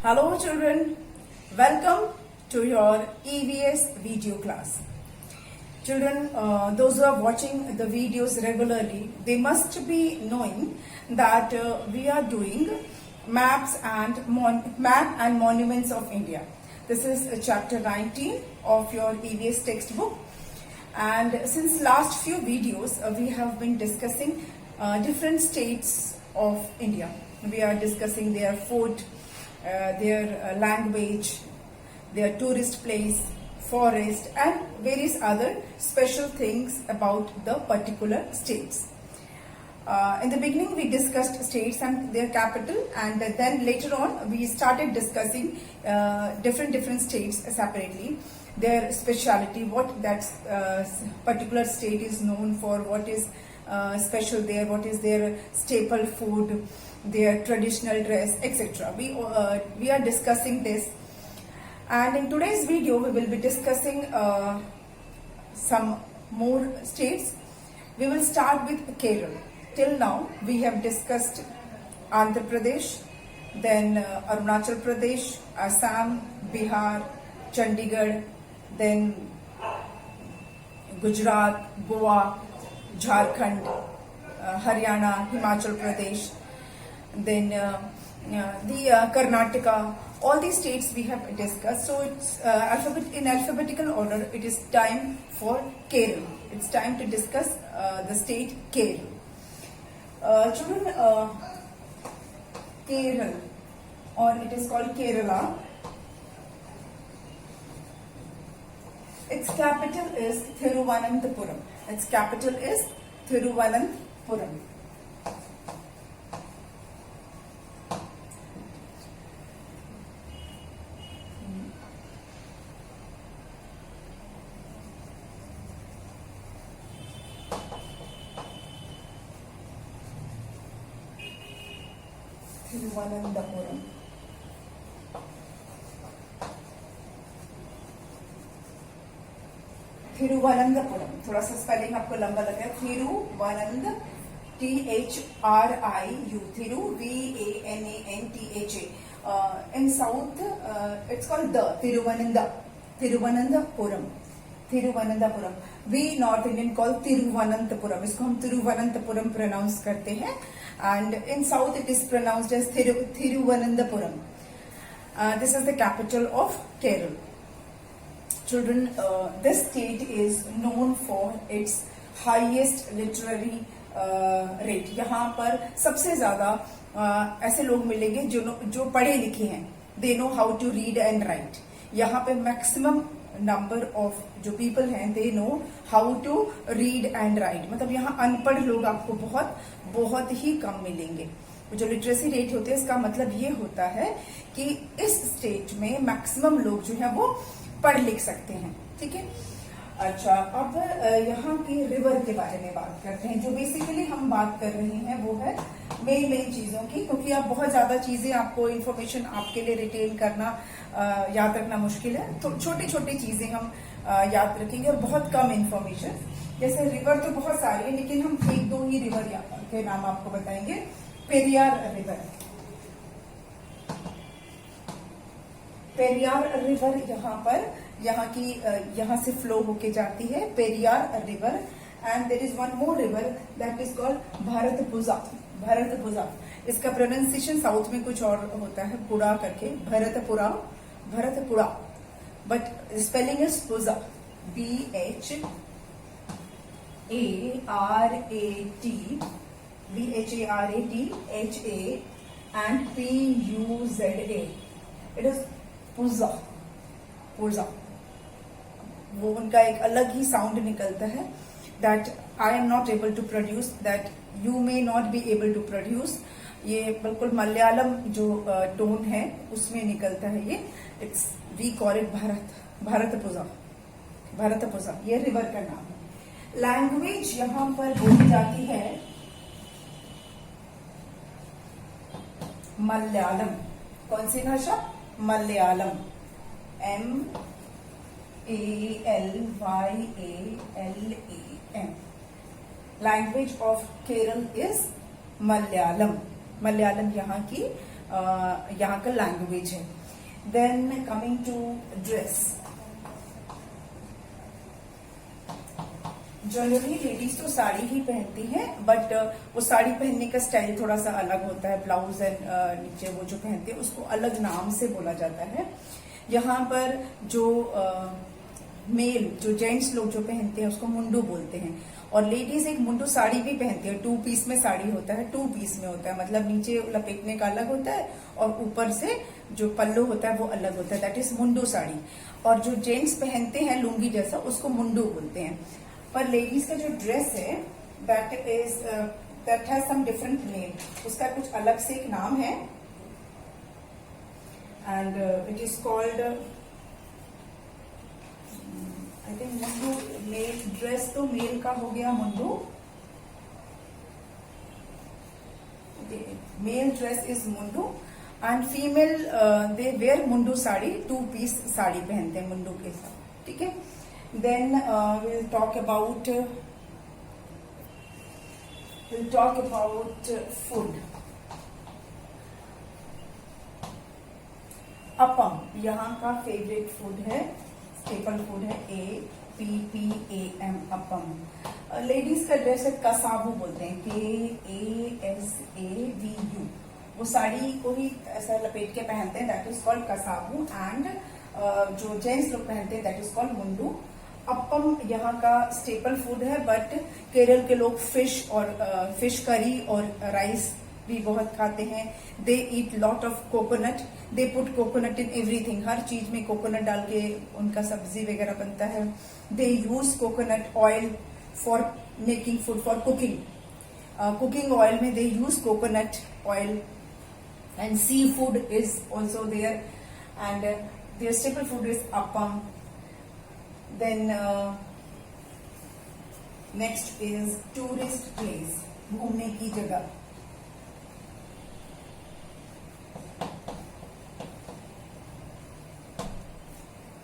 Hello children, welcome to your EVS video class. Children, those who are watching the videos regularly, they must be knowing that we are doing maps and map and monuments of India. This is chapter 19 of your EVS textbook. And since last few videos, we have been discussing different states of India. We are discussing their food, their language, their tourist place, forest and various other special things about the particular states. In the beginning we discussed states and their capital, and then later on we started discussing different states separately, their speciality, what that particular state is known for, what is special there, what is their staple food, their traditional dress, etc. We are discussing this, and in today's video we will be discussing some more states. We will start with Kerala. Till now we have discussed Andhra Pradesh, then Arunachal Pradesh, Assam, Bihar, Chandigarh, then Gujarat, Goa, Jharkhand, Haryana, Himachal Pradesh, then the Karnataka. All these states we have discussed. So it's in alphabetical order. It is time for Kerala. It's time to discuss the state Kerala. Children, Kerala, or it is called Kerala. Its capital is Thiruvananthapuram. Its capital is Thiruvananthapuram. Thiruvananthapuram. Thiruvananthapuram, थोड़ा सा spelling आपको लंबा लग रहा है. थिरुवनंत, THRIU, Thiru, VANANTHA. In south it's called the Thiruvananthapuram. Thiruvananthapuram. We North Indian call Thiruvananthapuram. इसको हम Thiruvananthapuram pronounce करते हैं, and in south it is pronounced as Thiruvananthapuram. This is the capital of Kerala. Children, this state is known for its highest literary rate. यहाँ पर सबसे ज़्यादा ऐसे लोग मिलेंगे जो पढ़े लिखे हैं. They know how to read and write. यहाँ पे maximum number of जो people हैं, they know how to read and write. मतलब यहाँ अनपढ़ लोग आपको बहुत ही कम मिलेंगे. जो लिटरेसी रेट होते हैं, इसका मतलब ये होता है कि इस स्टेट में मैक्सिमम लोग जो है वो पढ़ लिख सकते हैं. ठीक है. अच्छा, अब यहाँ की रिवर के बारे में बात करते हैं. जो बेसिकली हम बात कर रहे हैं वो है मेन चीजों की, क्योंकि आप बहुत ज्यादा चीजें, आपको इन्फॉर्मेशन आपके लिए रिटेन करना, याद रखना मुश्किल है. तो छोटी चीजें हम याद रखेंगे और बहुत कम इन्फॉर्मेशन. जैसे रिवर तो बहुत सारी है, लेकिन हम एक दो ही रिवर के नाम आपको बताएंगे. पेरियार रिवर. पेरियार रिवर यहाँ से फ्लो होके जाती है, Periyar river. And there is one more river that is called Bharathapuzha. इसका प्रोनाउंसिएशन साउथ में कुछ और होता है, पुड़ा करके, Bharathapuzha, but spelling is puzha, BHARATHA and PUZA. It is puzha. वो उनका एक अलग ही साउंड निकलता है, that I am not able to produce, that you may not be able to produce. ये बिल्कुल मलयालम जो टोन है उसमें निकलता है ये. It's we call it Bharathapuzha. ये रिवर का नाम है. लैंग्वेज यहाँ पर बोली जाती है मलयालम. कौन सी भाषा? Malayalam. MALYALAM. Language of Kerala is Malayalam. Malayalam यहाँ की यहाँ का लैंग्वेज है. Then coming to dress. Generally ladies तो साड़ी ही पहनती हैं, बट वो साड़ी पहनने का स्टाइल थोड़ा सा अलग होता है. ब्लाउज एंड नीचे वो जो पहनते हैं उसको अलग नाम से बोला जाता है. यहाँ पर जो मेल जो जेंट्स लोग जो पहनते हैं उसको मुंडू बोलते हैं. और लेडीज एक मुंडू साड़ी भी पहनती है. 2 पीस में साड़ी होता है, 2 पीस में होता है, मतलब नीचे लपेटने का अलग होता है और ऊपर से जो पल्लू होता है वो अलग होता है. That is mundu sari. और जो जेंट्स पहनते हैं लुंगी जैसा उसको मुंडू बोलते हैं. पर लेडीज का जो ड्रेस है that has some different name. उसका कुछ अलग से एक नाम है and it is called I think mundu. Male dress तो मेल का हो गया mundu. Male dress is mundu and female they wear mundu sari. 2 piece sari पहनते हैं मुंडू के साथ. ठीक है. Then we'll talk about food. Appam यहाँ का फेवरेट फूड है, स्टेपल फूड है. APPAM अपम. लेडीज का ड्रेस है कसाबू बोलते हैं. KASAVU. वो साड़ी को ही ऐसा लपेट के पहनते हैं. That is called kasavu. एंड जो जेंट्स लोग पहनते हैं that is called mundu. Appam यहाँ का स्टेपल फूड है, बट केरल के लोग फिश करी और राइस भी बहुत खाते हैं. They eat lot of coconut. They put coconut in everything. हर चीज में कोकोनट डाल के उनका सब्जी वगैरह बनता है. They use coconut oil for making food, for cooking. Cooking oil में they use coconut oil. And seafood is also there. And their staple food is appam. Then next is tourist place, घूमने की जगह.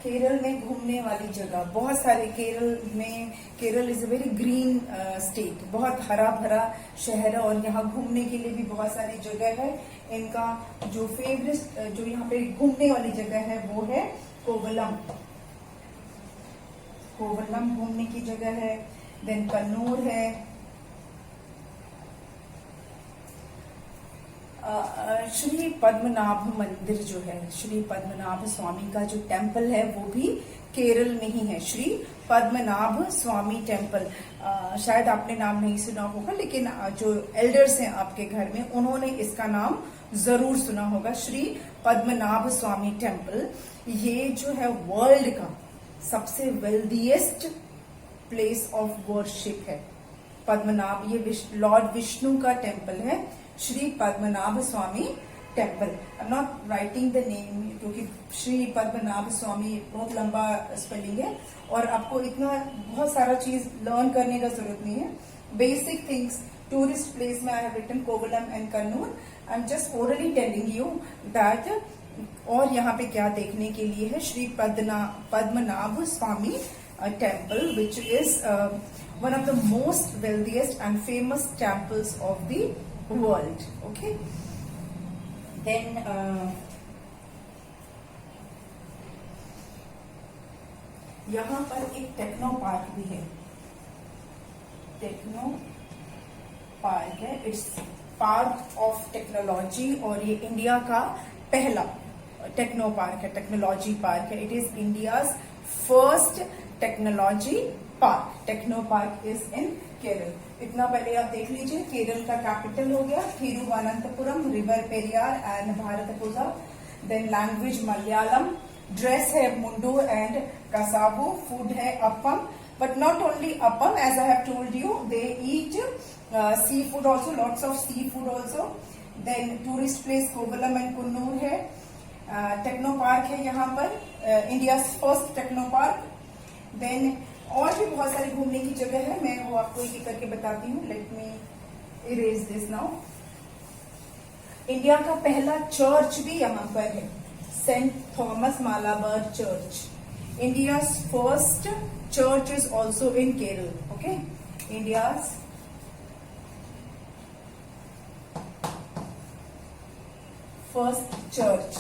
केरल में घूमने वाली जगह बहुत सारे. Kerala is a very green state. बहुत हरा भरा शहर है और यहाँ घूमने के लिए भी बहुत सारी जगह है. इनका जो फेवरेट जो यहाँ पे घूमने वाली जगह है वो है कोवलम. कोवलम घूमने की जगह है. देन कन्नूर है. श्री पद्मनाभ मंदिर जो है, श्री पद्मनाभ स्वामी का जो टेम्पल है वो भी केरल में ही है. श्री पद्मनाभ स्वामी टेम्पल. शायद आपने नाम नहीं सुना होगा, लेकिन जो एल्डर्स हैं आपके घर में उन्होंने इसका नाम जरूर सुना होगा. श्री पद्मनाभ स्वामी टेम्पल. ये जो है वर्ल्ड का सबसे वेल्दीएस्ट प्लेस ऑफ वर्शिप है. पद्मनाभ, ये लॉर्ड विष्णु का टेम्पल है. Shri Padmanabha Swamy temple. I am not writing the name क्योंकि श्री पद्मनाभ स्वामी बहुत लंबा स्पेलिंग है और आपको इतना बहुत सारा चीज लर्न करने का जरूरत नहीं है. Basic things. टूरिस्ट प्लेस में I have written Kovalam and Kannur. I am just orally telling you that. और यहाँ पे क्या देखने के लिए है. Shri Padmanabha Swamy temple which is one of the most wealthiest and famous temples of the world. Okay. Then यहाँ पर एक टेक्नो पार्क भी है. टेक्नो पार्क है. इट्स पार्क ऑफ टेक्नोलॉजी और ये इंडिया का पहला टेक्नो पार्क है, टेक्नोलॉजी पार्क है. It is India's first technology park. Techno park is in Kerala. इतना पहले आप देख लीजिए. केरल का कैपिटल हो गया Thiruvananthapuram. River Periyar and Bharathapuzha. Then language Malayalam. Dress है मुंडू एंड कसाबू. फूड है appam. But not only appam, as I have told you, they eat seafood also, lots of seafood also. Then tourist place Kovalam and Kunnur है. टेक्नो पार्क है यहाँ पर, India first techno park. Then और भी बहुत सारी घूमने की जगह है. मैं वो आपको एक एक करके बताती हूँ. Let me erase this now. India का पहला चर्च भी यहाँ पर है, saint Thomas Malabar church. India's first church is also in Kerala. Okay. India's first church,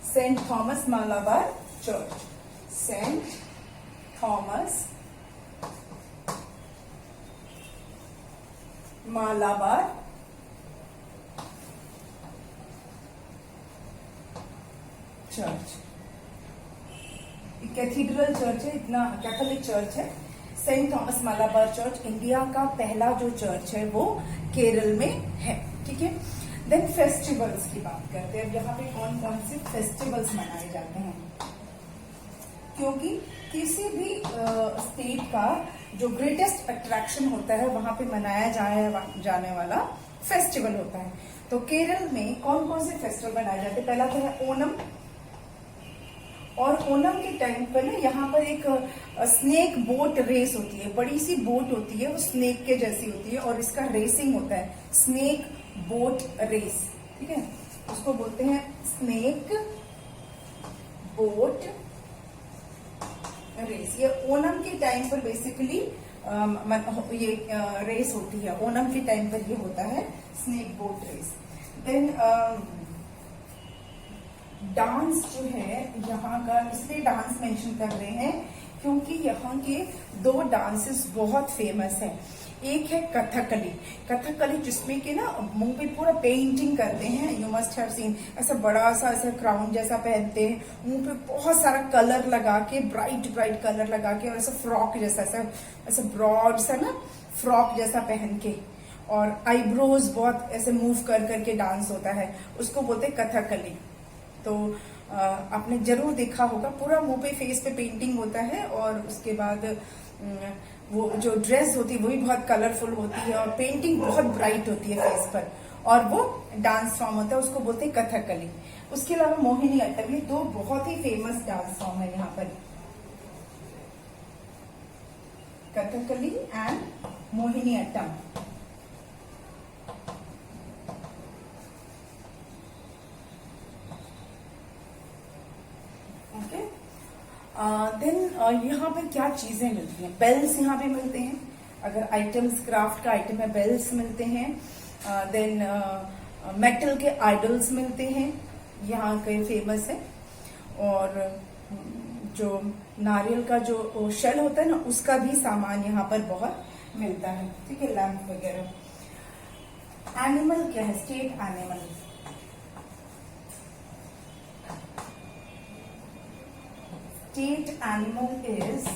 St. Thomas Malabar Church. St. Thomas Malabar church, cathedral church है, इतना कैथोलिक चर्च है। Saint Thomas Malabar church India का पहला जो चर्च है वो केरल में है, ठीक है। देन फेस्टिवल्स की बात करते हैं। अब यहाँ पे कौन कौन से फेस्टिवल्स मनाए जाते हैं, क्योंकि किसी भी स्टेट का जो ग्रेटेस्ट अट्रैक्शन होता है वहां पे मनाया जाने वाला फेस्टिवल होता है। तो केरल में कौन कौन से फेस्टिवल मनाए जाते हैं? पहला तो है ओणम, और ओणम के टाइम पर ना यहाँ पर एक स्नेक बोट रेस होती है, बड़ी सी बोट होती है, वो स्नेक के जैसी होती है और इसका रेसिंग होता है, स्नेक बोट रेस, ठीक है। उसको बोलते हैं स्नेक बोट रेस। ये ओणम के टाइम पर बेसिकली ये रेस होती है, ओणम के टाइम पर ये होता है snake boat race. Then dance जो है यहाँ का, इसलिए डांस मेंशन कर रहे हैं क्योंकि यहाँ के दो डांसेस बहुत फेमस हैं। एक है कथकली, कथकली जिसमें कि ना मुंह पे पूरा पेंटिंग करते हैं, यू मस्ट हैव सीन, ऐसा बड़ा सा ऐसा क्राउन जैसा पहनते हैं, मुंह पे बहुत सारा कलर लगा के, ब्राइट ब्राइट कलर लगा के, और ऐसा फ्रॉक जैसा ऐसा ब्रॉड सा ना फ्रॉक जैसा पहन के, और आईब्रोज बहुत ऐसे मूव कर करके डांस होता है, उसको बोलते हैं कथकली। तो आपने जरूर देखा होगा, पूरा मुंह पे फेस पे पेंटिंग होता है, और उसके बाद वो जो ड्रेस होती है वो भी बहुत कलरफुल होती है, और पेंटिंग बहुत ब्राइट होती है फेस पर, और वो डांस फॉर्म होता है, उसको बोलते हैं कथकली। उसके अलावा मोहिनी अट्टम, ये दो बहुत ही फेमस डांस फॉर्म है यहाँ पर, कथकली एंड मोहिनी अट्टम। देन यहाँ पे क्या चीजें मिलती हैं? बेल्स यहाँ पे मिलते हैं, अगर आइटम्स क्राफ्ट का आइटम है, बेल्स मिलते हैं। देन मेटल के आइडल्स मिलते हैं, यहाँ के फेमस है। और जो नारियल का जो शेल होता है ना, उसका भी सामान यहाँ पर बहुत मिलता है, ठीक है, लैम्प वगैरह। एनिमल क्या है? State animal, state animal is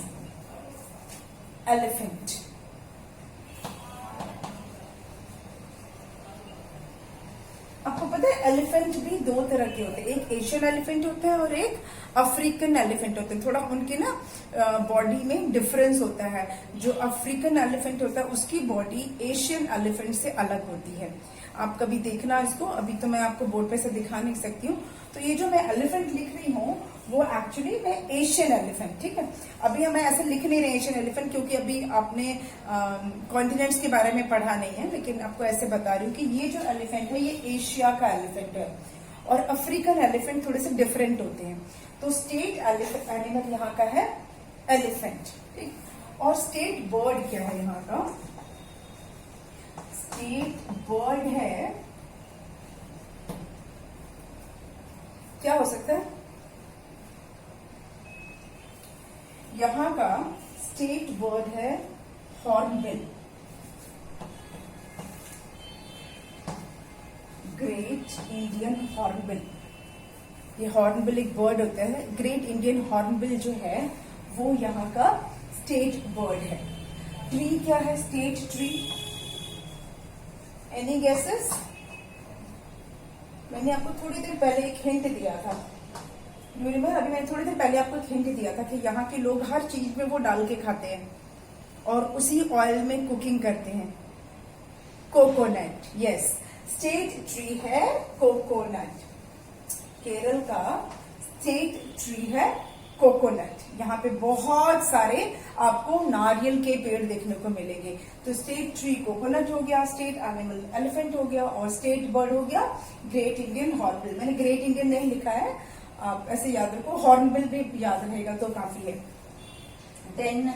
elephant. आपको पता है एलिफेंट भी दो तरह के होते हैं, एक एशियन एलिफेंट होता है और एक अफ्रीकन एलिफेंट होते हैं। थोड़ा उनके ना बॉडी में डिफरेंस होता है। जो अफ्रीकन एलिफेंट होता है उसकी बॉडी एशियन एलिफेंट से अलग होती है। आप कभी देखना इसको, अभी तो मैं आपको बोर्ड पे से दिखा नहीं सकती हूँ। तो ये जो मैं एलिफेंट लिख रही हूँ वो एक्चुअली मैं एशियन एलिफेंट, ठीक है। अभी हमें ऐसे लिख नहीं रहे एशियन एलिफेंट, क्योंकि अभी आपने कॉन्टिनेंट्स के बारे में पढ़ा नहीं है, लेकिन आपको ऐसे बता रही हूँ कि ये जो एलिफेंट है ये एशिया का एलिफेंट है, और अफ्रीकन एलिफेंट थोड़े से डिफरेंट होते हैं। तो स्टेट एनिमल यहाँ का है एलिफेंट, ठीक। और स्टेट बर्ड क्या है यहाँ का? स्टेट बर्ड है, क्या हो सकता है? यहाँ का स्टेट बर्ड है हॉर्नबिल, ग्रेट इंडियन हॉर्नबिल। ये हॉर्नबिल एक बर्ड होता है। ग्रेट इंडियन हॉर्नबिल जो है वो यहाँ का स्टेट बर्ड है। ट्री क्या है? State tree, any guesses? मैंने आपको थोड़ी देर पहले एक हिंट दिया था, अभी मैंने थोड़ी देर पहले आपको एक हिंट दिया था कि यहाँ के लोग हर चीज में वो डाल के खाते हैं और उसी ऑयल में कुकिंग करते हैं। कोकोनट, यस, स्टेट ट्री है कोकोनट। केरल का स्टेट ट्री है कोकोनट। यहाँ पे बहुत सारे आपको नारियल के पेड़ देखने को मिलेंगे। तो स्टेट ट्री कोकोनट हो गया, स्टेट एनिमल एलिफेंट हो गया, और स्टेट बर्ड हो गया ग्रेट इंडियन हॉर्नबिल। मैंने ग्रेट इंडियन नहीं लिखा है, आप ऐसे याद रखो, हॉर्नबिल भी याद रहेगा तो काफी है। देन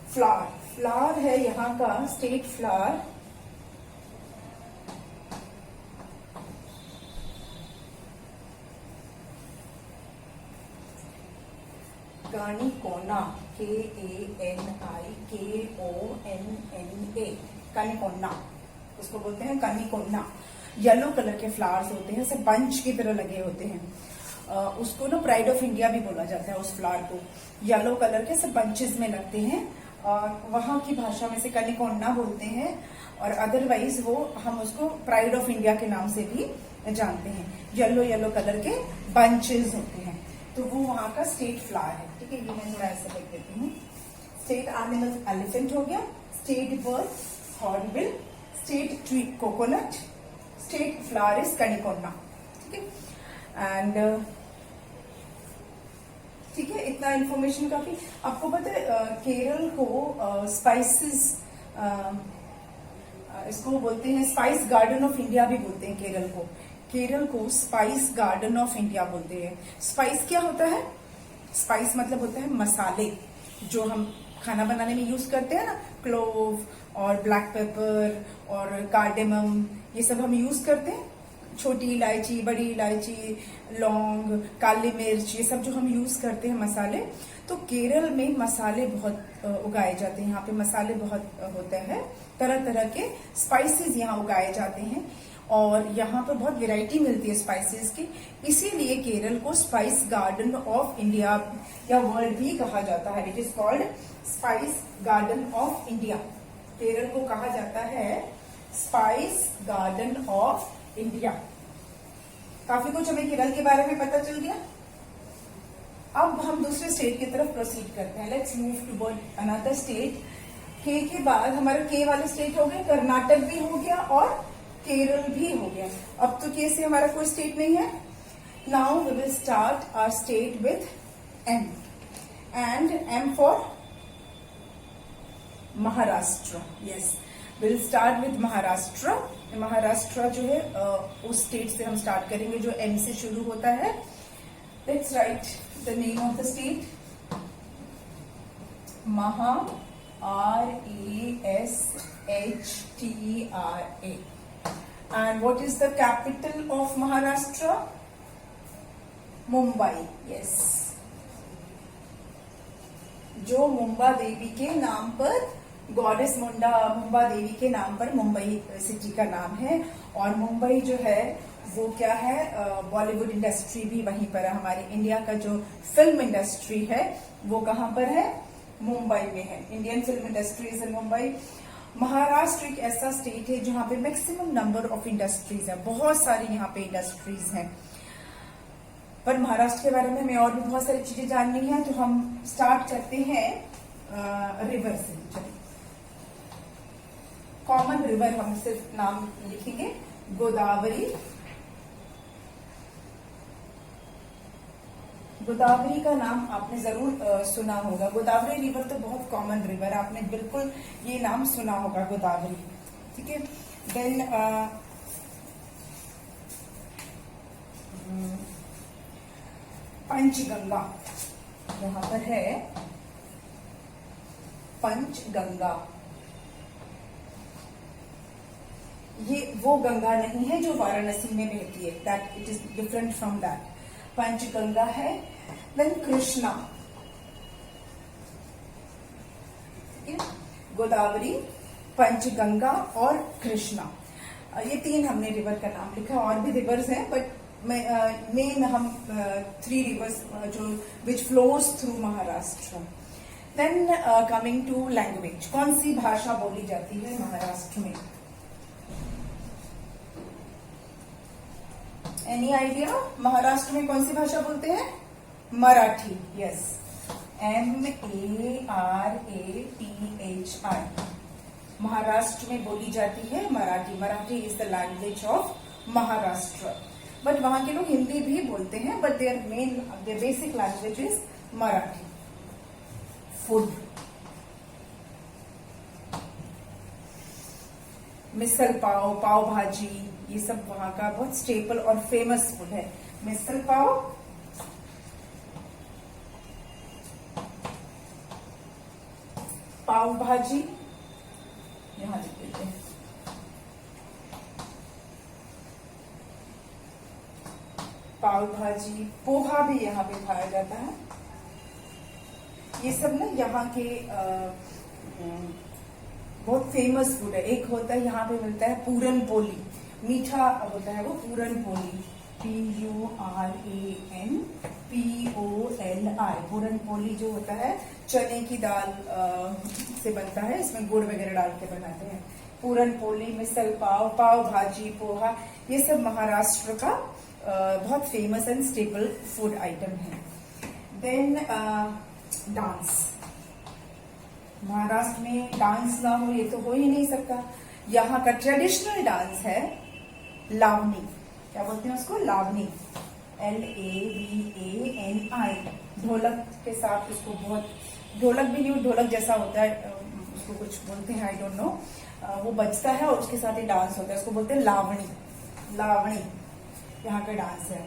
फ्लावर, फ्लावर है यहाँ का स्टेट फ्लावर कनिकोना, KANIKONNA, कनिकोना, उसको बोलते हैं कनिकोना। येलो कलर के फ्लावर्स होते हैं, सब बंच की तरह लगे होते हैं। उसको ना प्राइड ऑफ इंडिया भी बोला जाता है उस फ्लावर को। येलो कलर के सब बंचेस में लगते हैं और वहां की भाषा में से कनिकोना बोलते हैं, और अदरवाइज वो हम उसको प्राइड ऑफ इंडिया के नाम से भी जानते हैं। येलो येलो कलर के बंचेस होते हैं, तो वो वहां का स्टेट फ्लावर है। ठीक है, ये मैं थोड़ा ऐसा लिख देती हूँ। स्टेट एनिमल एलिफेंट हो गया, state bird hornbill, state tree coconut, state flower is Kanikonna. ठीक है, एंड ठीक है, इतना इंफॉर्मेशन काफी। आपको पता है केरल को स्पाइसेस, इसको बोलते हैं स्पाइस गार्डन ऑफ इंडिया भी बोलते हैं केरल को। केरल को स्पाइस गार्डन ऑफ इंडिया बोलते हैं। स्पाइस क्या होता है? स्पाइस मतलब होता है मसाले जो हम खाना बनाने में यूज करते हैं ना, क्लोव और ब्लैक पेपर और कार्डेमम, ये सब हम यूज करते हैं। छोटी इलायची, बड़ी इलायची, लौंग, काली मिर्च, ये सब जो हम यूज करते हैं मसाले। तो केरल में मसाले बहुत उगाए जाते हैं। यहाँ पे मसाले बहुत होते हैं, तरह तरह के स्पाइसेस यहाँ उगाए जाते हैं, और यहाँ पर बहुत वैरायटी मिलती है स्पाइसेस की। इसीलिए केरल को स्पाइस गार्डन ऑफ इंडिया या वर्ल्ड भी कहा जाता है। It is called spice garden of India. Kerala को कहा जाता है स्पाइस गार्डन ऑफ इंडिया। काफी कुछ हमें केरल के बारे में पता चल गया। अब हम दूसरे स्टेट की तरफ प्रोसीड करते हैं। Let's move toward another state. के बाद हमारा के वाले स्टेट हो गए, कर्नाटक भी हो गया और केरल भी हो गया। अब तो के से हमारा कोई स्टेट नहीं है। Now we will start our state with M, and M for Maharashtra. Yes, will start with Maharashtra. Maharashtra जो है उस स्टेट से हम स्टार्ट करेंगे जो एम से शुरू होता है। Let's write the name of the state. महा, RASHTRA। And what is the capital of Maharashtra? Mumbai. Yes. जो मुंबा देवी के नाम पर, गॉडेस मुंबा देवी के नाम पर मुंबई सिटी का नाम है। और मुंबई जो है वो क्या है, बॉलीवुड इंडस्ट्री भी वहीं पर है। हमारी इंडिया का जो फिल्म इंडस्ट्री है वो कहाँ पर है? मुंबई में है। इंडियन फिल्म इंडस्ट्रीज इन मुंबई। महाराष्ट्र एक ऐसा स्टेट है जहां पे मैक्सिमम नंबर ऑफ इंडस्ट्रीज है, बहुत सारी यहाँ पे इंडस्ट्रीज हैं। पर महाराष्ट्र के बारे में हमें और भी बहुत सारी चीजें जाननी है, तो हम स्टार्ट करते हैं रिवर से। चलिए, कॉमन रिवर हम सिर्फ नाम लिखेंगे, गोदावरी। गोदावरी का नाम आपने जरूर सुना होगा। गोदावरी रिवर तो बहुत कॉमन रिवर है, आपने बिल्कुल ये नाम सुना होगा, गोदावरी। ठीक है, देन पंचगंगा यहाँ पर है। पंचगंगा, ये वो गंगा नहीं है जो वाराणसी में बहती है, that it is different from that. Panchganga है। देन कृष्णा, गोदावरी, पंचगंगा और कृष्णा, ये तीन हमने रिवर का नाम लिखा। और भी रिवर्स हैं, बट मेन हम 3 रिवर्स जो which flows through Maharashtra. Then coming to language, कौन सी भाषा बोली जाती है महाराष्ट्र में? Any idea? महाराष्ट्र में कौन सी भाषा बोलते हैं? मराठी। Yes, MARATHI। महाराष्ट्र में बोली जाती है Marathi. Marathi is the language of Maharashtra. But वहां के लोग हिंदी भी बोलते हैं, but their basic language is Marathi. Food, misal pav, pav bhaji, ये सब वहां का बहुत स्टेपल और फेमस फूड है। मिसल पाव, पाव भाजी, यहां लिख देते हैं, पाव भाजी। पोहा भी यहाँ पे खाया जाता है। ये सब ना यहाँ के बहुत फेमस फूड है। एक होता है यहाँ पे मिलता है पूरन पोली, मीठा होता है वो पूरन पोली, PURANPOLI। पूरन पोली जो होता है चने की दाल से बनता है, इसमें गुड़ वगैरह डाल के बनाते हैं। पूरन पोली, मिसल पाव, पाव भाजी, पोहा, ये सब महाराष्ट्र का बहुत famous and staple food item है। देन डांस, महाराष्ट्र में डांस ना हो ये तो हो ही नहीं सकता। यहाँ का ट्रेडिशनल डांस है लावनी। क्या बोलते हैं उसको? लावनी, LAVANI। ढोलक के साथ उसको, बहुत ढोलक भी नहीं, ढोलक जैसा होता है, उसको कुछ बोलते हैं, आई डोंट नो, वो बजता है और उसके साथ ही डांस होता है, उसको बोलते हैं लावनी। लावनी यहाँ का डांस है।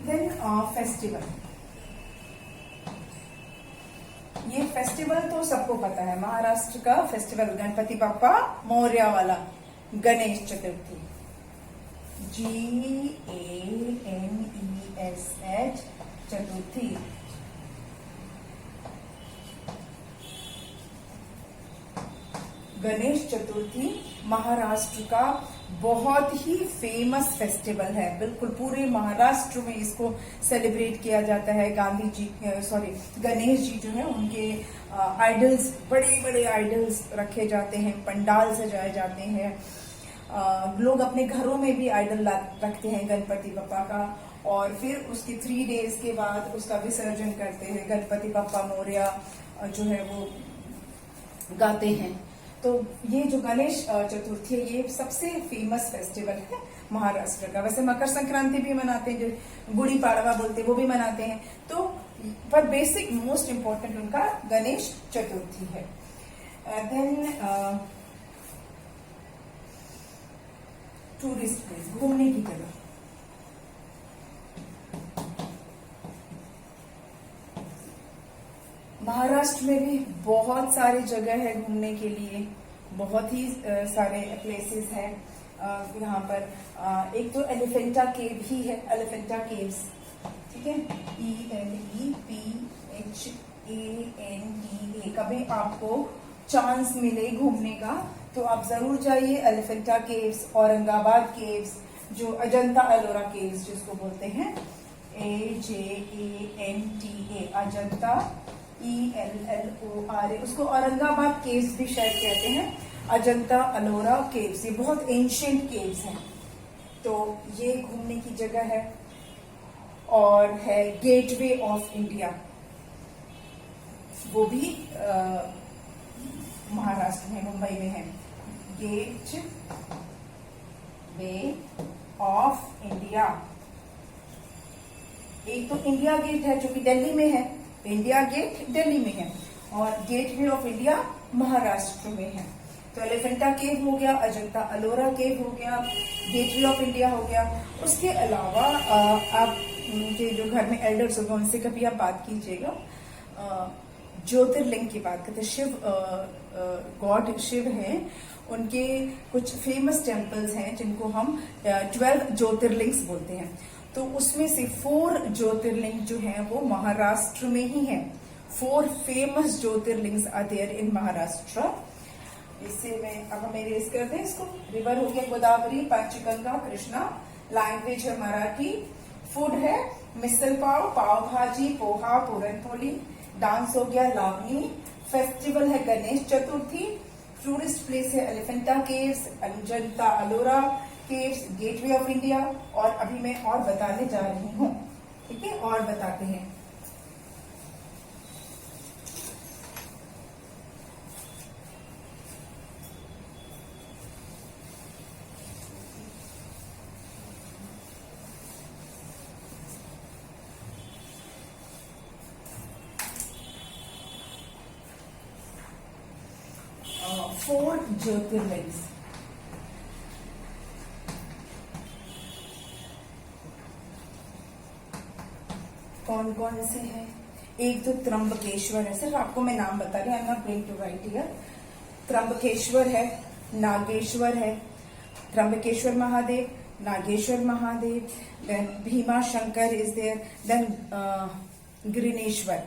देन फेस्टिवल, ये फेस्टिवल तो सबको पता है, महाराष्ट्र का फेस्टिवल गणपति बप्पा मौर्य वाला, गणेश चतुर्थी, GANESH चतुर्थी। गणेश चतुर्थी महाराष्ट्र का बहुत ही फेमस फेस्टिवल है। बिल्कुल पूरे महाराष्ट्र में इसको सेलिब्रेट किया जाता है। गांधी जी, सॉरी, गणेश जी जो है उनके आइडल्स, बड़े बड़े आइडल्स रखे जाते हैं, पंडाल सजाए जाते हैं। लोग अपने घरों में भी आइडल रखते हैं गणपति बप्पा का, और फिर उसके 3 डेज के बाद उसका विसर्जन करते हैं। गणपति बप्पा मौर्य जो है वो गाते हैं। तो ये जो गणेश चतुर्थी है ये सबसे फेमस फेस्टिवल है महाराष्ट्र का। वैसे मकर संक्रांति भी मनाते हैं, जो गुड़ी पाड़वा बोलते हैं, वो भी मनाते हैं। तो पर बेसिक मोस्ट इम्पोर्टेंट उनका गणेश चतुर्थी है। देन टूरिस्ट प्लेस, घूमने की जगह, महाराष्ट्र में भी बहुत सारी जगह है घूमने के लिए, बहुत ही सारे प्लेसेस हैं यहाँ पर। एक तो एलिफेंटा केव ही है, एलिफेंटा केव्स, ठीक है, ELEPHANTA। कभी आपको चांस मिले घूमने का तो आप जरूर जाइए एलिफेंटा केव्स, औरंगाबाद केव्स, जो अजंता एलोरा केव्स जिसको बोलते हैं, AJANTA, अजंता ELLORA, उसको औरंगाबाद केव्स भी शायद कहते हैं, अजंता एलोरा केव्स। ये बहुत एंशिएंट केव्स हैं, तो ये घूमने की जगह है। और है गेटवे ऑफ इंडिया, वो भी महाराष्ट्र में, मुंबई में है, गेटवे ऑफ इंडिया। एक तो इंडिया गेट है जो कि दिल्ली में है, इंडिया गेट दिल्ली में है, और गेटवे ऑफ इंडिया महाराष्ट्र में है। तो एलिफेंटा केव हो गया, अजंता एलोरा केव हो गया, गेटवे ऑफ इंडिया हो गया। उसके अलावा आप के जो घर में एल्डर्स होगा उनसे कभी आप बात कीजिएगा, ज्योतिर्लिंग की बात करते, शिव गॉड शिव हैं, उनके कुछ फेमस टेम्पल्स हैं जिनको हम 12 ज्योतिर्लिंग्स बोलते हैं। तो उसमें से 4 ज्योतिर्लिंग जो हैं वो महाराष्ट्र में ही हैं। 4 famous jyotirlingas are there in Maharashtra. इससे में अब हम इरेज करते हैं इसको। रिवर हो गया गोदावरी, पंचगंगा, कृष्णा, लैंग्वेज है मराठी, फूड है मिसल पाव, पाव भाजी, पोहा, पूरनपोली, डांस हो गया लावनी, फेस्टिवल है गणेश चतुर्थी, टूरिस्ट प्लेस है Elephanta caves, Ajanta Ellora caves, gateway of India, और अभी मैं और बताने जा रही हूँ, ठीक है, और बताते हैं। फोर ज्योतिर्लिंग्स, कौन कौन से हैं? एक तो त्र्यंबकेश्वर है, सिर्फ आपको मैं नाम बता रही हूँ, I am not going to write here. Trimbakeshwar है, नागेश्वर है, Trimbakeshwar Mahadev, Nageshwar Mahadev, then Bhima Shankar is there, then Girineshwar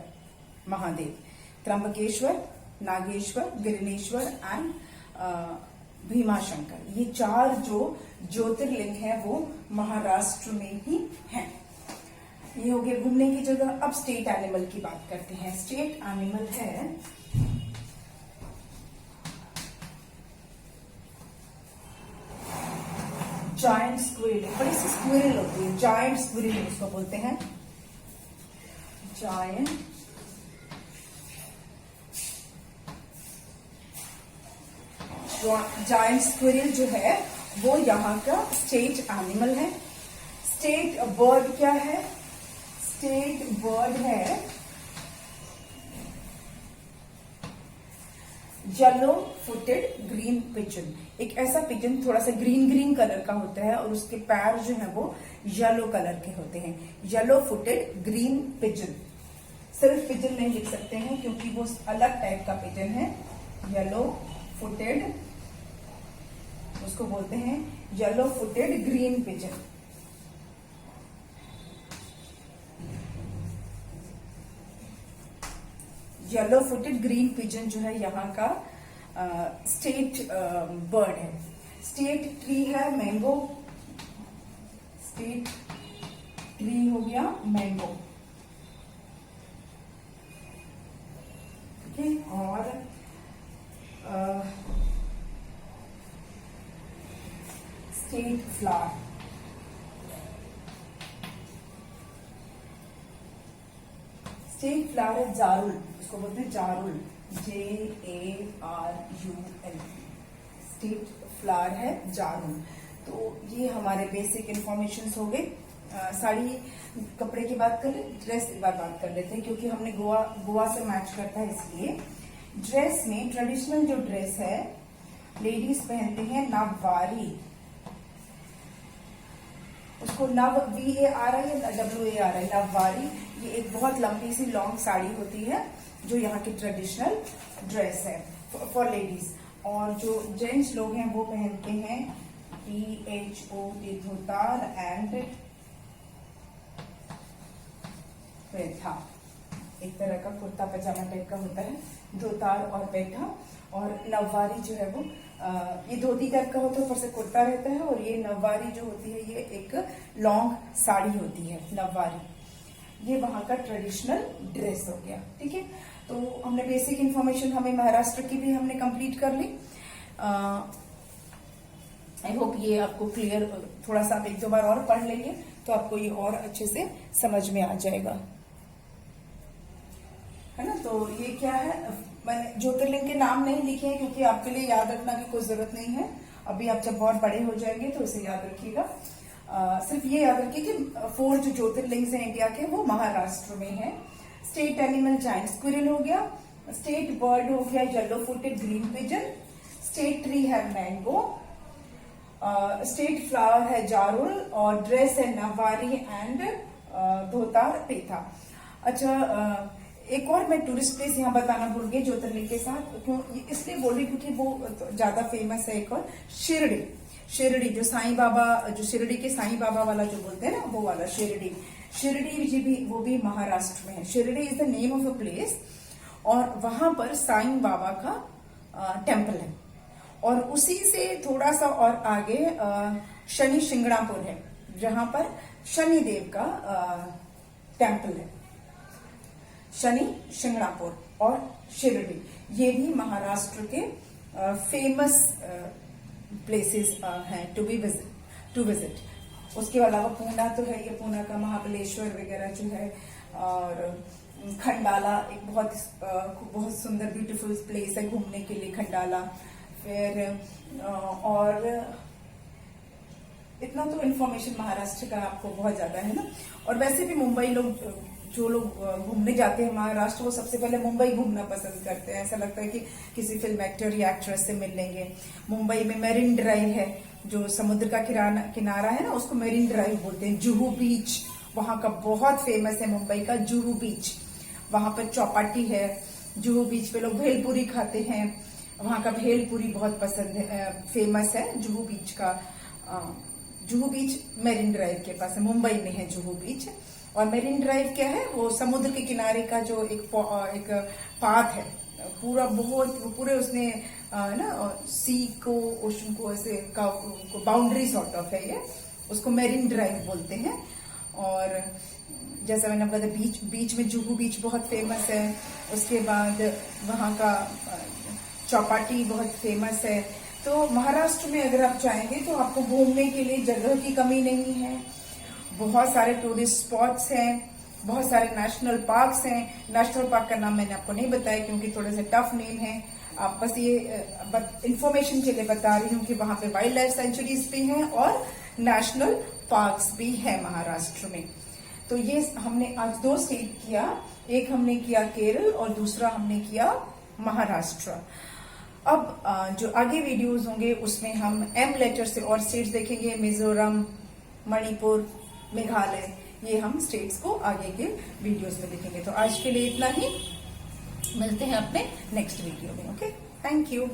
Mahadev. Trimbakeshwar, Nageshwar, Girneshwar and Bhimashankar. ये 4 जो ज्योतिर्लिंग है वो महाराष्ट्र में ही हैं। ये हो गया घूमने की जगह। अब स्टेट एनिमल की बात करते हैं। स्टेट एनिमल है जायंट स्क्विरल। बड़ी सी स्क्विरल होती है, जायंट स्क्विरल उसको बोलते हैं। जायंट स्क्विरल जो है वो यहाँ का स्टेट एनिमल है। स्टेट बर्ड क्या है? स्टेट बर्ड है येलो फुटेड ग्रीन पिजन। एक ऐसा पिजन थोड़ा सा ग्रीन ग्रीन कलर का होता है और उसके पैर जो है वो येलो कलर के होते हैं। Yellow footed green pigeon. सिर्फ पिजन नहीं लिख सकते हैं क्योंकि वो अलग टाइप का पिजन है। येलो फुटेड, उसको बोलते हैं yellow footed green pigeon. Yellow footed green pigeon जो है यहाँ का स्टेट बर्ड है। स्टेट ट्री है मैंगो। स्टेट ट्री हो गया मैंगो। ठीक है। और स्टेट फ्लावर, स्टेट फ्लावर है जारुल। उसको बोलते हैं जारुल, JARUL। स्टेट फ्लावर है जारुल। तो ये हमारे बेसिक इंफॉर्मेशन हो गए। साड़ी कपड़े की बात कर ले, ड्रेस की बात कर लेते हैं क्योंकि हमने गोवा से मैच करता है, इसलिए ड्रेस में ट्रेडिशनल जो ड्रेस है लेडीज पहनते हैं नववारी। उसको नव VARI या WARI, नववारी। ये एक बहुत लंबी सी लॉन्ग साड़ी होती है जो यहाँ की ट्रेडिशनल ड्रेस है फॉर लेडीज। और जो जेंट्स लोग हैं वो पहनते हैं PHOT, धोतार एंड पैठा। एक तरह का कुर्ता पजामा टाइप का होता है, धोतार और पैठा। और नववारी जो है वो ये धोती टाइप का होता है, ऊपर से कुर्ता रहता है। और ये नववारी जो होती है ये एक लॉन्ग साड़ी होती है नववारी। ये वहां का ट्रेडिशनल ड्रेस हो गया। ठीक है। तो हमने बेसिक इंफॉर्मेशन हमें महाराष्ट्र की भी हमने कंप्लीट कर ली। आई होप ये आपको क्लियर, थोड़ा सा आप 1-2 बार और पढ़ लेंगे तो आपको ये और अच्छे से समझ में आ जाएगा, है ना। तो ये क्या है, मैंने ज्योतिर्लिंग के नाम नहीं लिखे हैं क्योंकि आपके लिए याद रखना की कोई जरूरत नहीं है। अभी आप जब बहुत बड़े हो जाएंगे तो इसे याद रखिएगा। सिर्फ ये याद रखिए कि 4 जो ज्योतिर्लिंग है इंडिया के वो महाराष्ट्र में है। स्टेट एनिमल जायंट स्क्विरल हो गया। स्टेट बर्ड हो गया yellow footed green pigeon. State tree है मैंगो। स्टेट फ्लावर है जारुल। और ड्रेस है नववारी एंड धोतार पेथा। अच्छा, एक और मैं टूरिस्ट प्लेस यहाँ बताना भूल गई ज्योतिर्लिंग के साथ, क्यों इसलिए बोल रही क्योंकि वो ज्यादा फेमस है। एक और शिरडी, शिरडी जो साईं बाबा, जो शिरडी के साईं बाबा वाला जो बोलते हैं ना, वो वाला शिरडी। शिरडी जी भी, वो भी महाराष्ट्र में है। Shirdi is the name of a place. और वहां पर साईं बाबा का टेम्पल है। और उसी से थोड़ा सा और आगे शनि शिंगणापुर है जहां पर शनि देव का टेम्पल है। शनि शिंगणापुर और शिरडी ये भी महाराष्ट्र के फेमस प्लेसेस हैं टू विजिट। उसके अलावा पूना तो है, ये पूना का महाबलेश्वर वगैरह जो है। और खंडाला एक बहुत सुंदर ब्यूटीफुल प्लेस है घूमने के लिए, खंडाला। फिर और इतना तो इन्फॉर्मेशन महाराष्ट्र का आपको बहुत ज्यादा है ना। और वैसे भी मुंबई जो लोग घूमने जाते हैं महाराष्ट्र, वो सबसे पहले मुंबई घूमना पसंद करते हैं। ऐसा लगता है कि किसी फिल्म एक्टर या एक्ट्रेस से मिल लेंगे। मुंबई में मेरिन ड्राइव है, जो समुद्र का किनारा है ना, उसको मेरिन ड्राइव बोलते हैं। जुहू बीच वहां का बहुत फेमस है, मुंबई का जुहू बीच। वहां पर चौपाटी है। जुहू बीच पे लोग भेलपुरी खाते हैं। वहां का भेलपुरी बहुत पसंद है, फेमस है जुहू बीच का। जुहू बीच मेरिन ड्राइव के पास है, मुंबई में है जुहू बीच। और मेरिन ड्राइव क्या है, वो समुद्र के किनारे का जो एक पाथ है, पूरा बहुत पूरे उसने ना सी को ओशन को ऐसे का बाउंड्री सॉर्ट ऑफ है ये, उसको मेरिन ड्राइव बोलते हैं। और जैसा मैंने बताया बीच में जुहू बीच बहुत फेमस है, उसके बाद वहाँ का चौपाटी बहुत फेमस है। तो महाराष्ट्र में अगर आप चाहेंगे तो आपको घूमने के लिए जगह की कमी नहीं है, बहुत सारे टूरिस्ट स्पॉट्स हैं, बहुत सारे नेशनल पार्क्स हैं। नेशनल पार्क का नाम मैंने आपको नहीं बताया क्योंकि थोड़े से टफ नेम है, आप बस ये इंफॉर्मेशन के लिए बता रही हूँ कि वहां पे वाइल्ड लाइफ सेंचुरीज भी हैं और नेशनल पार्क्स भी है महाराष्ट्र में। तो ये हमने आज 2 स्टेट किया, एक हमने किया केरल और दूसरा हमने किया महाराष्ट्र। अब जो आगे वीडियोस होंगे उसमें हम एम लेटर से और स्टेट्स देखेंगे, मिजोरम, मणिपुर, मेघालय, ये हम स्टेट्स को आगे के वीडियोस में देखेंगे। तो आज के लिए इतना ही, मिलते हैं अपने नेक्स्ट वीडियो में। Okay, thank you.